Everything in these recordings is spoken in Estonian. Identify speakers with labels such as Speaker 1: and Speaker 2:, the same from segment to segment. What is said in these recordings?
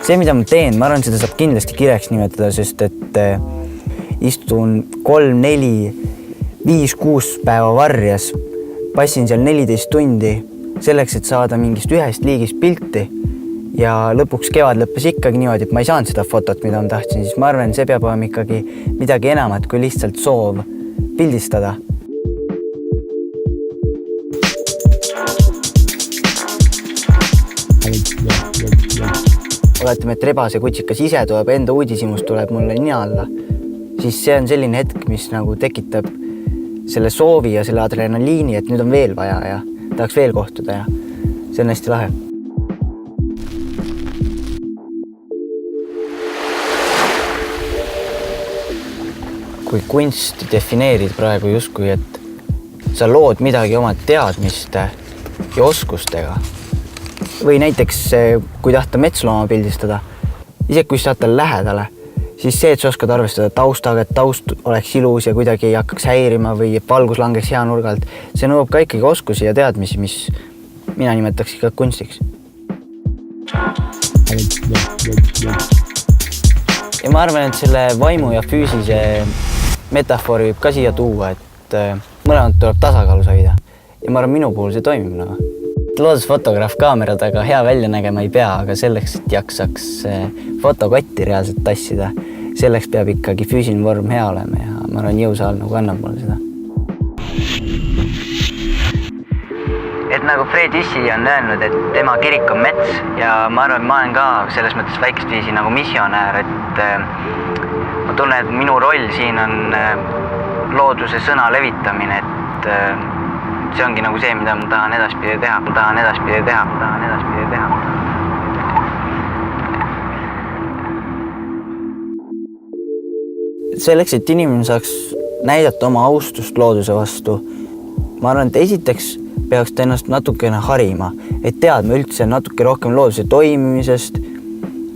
Speaker 1: See, mida ma teen, ma arvan, seda saab kindlasti kirjaks nimetada, sest et istun 3, 4, 5, 6 päeva varjas, passin seal 14 tundi selleks, et saada mingist ühest liigist pilti ja lõpuks kevad lõppes ikkagi niimoodi, et ma ei saanud seda fotot, mida ma tahtsin, siis ma arvan, see peab olema ikkagi midagi enamat kui lihtsalt soov pildistada. Oletame, et rebase kutsikas ise tuleb, enda uudishimust tuleb mulle nina alla, siis see on selline hetk, mis nagu tekitab selle soovi ja selle adrenaliini, et nüüd on veel vaja ja tahaks veel kohtuda ja see on hästi lahe. Kui kunsti defineerid praegu justkui, et sa lood midagi oma teadmiste ja oskustega, või näiteks, kui tahta metslooma pildistada, isegi kui sa tahta lähedale, siis see, et sa oskad arvestada taustaga, et taust oleks ilus ja kuidagi ei hakkaks häirima või valgus langeks hea nurgalt, see nõuab ka ikkagi oskusi ja teadmisi, mis mina nimetaks ikka kunstiks. Ja ma arvan, et selle vaimu ja füüsise metafoori võib ka siia tuua, et mõlemad tuleb tasakaalus hoida. Ja ma arvan, minu puhul see toimib nagu. Loodusfotograaf kaamera taga hea välja nägema ei pea, aga selleks, et jaksaks fotokotti reaalselt tassida, selleks peab ikkagi füüsiline vorm hea olema ja ma arvan, jõusaal nagu annab mulle seda. Et nagu Fred Issi on öelnud, et tema kirik on mets ja ma arvan, et ma olen ka selles mõttes väikest viisi nagu missionäär, et ma tunnen, et minu roll siin on looduse sõna levitamine, et see ongi nagu see, mida ma tahan edaspidi teha. Selleks, et inimene saaks näidata oma austust looduse vastu, ma arvan, et esiteks peaks ta ennast natukene harima, et teadma üldse natuke rohkem looduse toimimisest,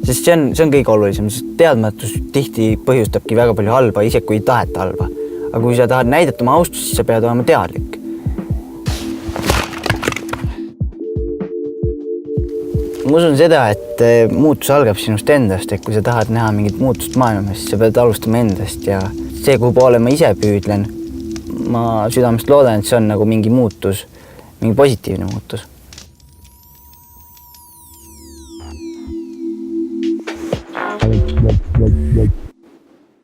Speaker 1: sest see on kõige olulisem, sest teadmatus tihti põhjustabki väga palju halba, isegi kui ei taheta halba. Aga kui sa tahad näidata oma austust, siis sa pead olema teadlik. Ma usun seda, et muutus algab sinust endast, et kui sa tahad näha mingit muutust maailmas, siis sa pead alustama endast ja see, kuhu poole ma ise püüdlen, ma südamest loodan, et see on nagu mingi muutus, mingi positiivne muutus.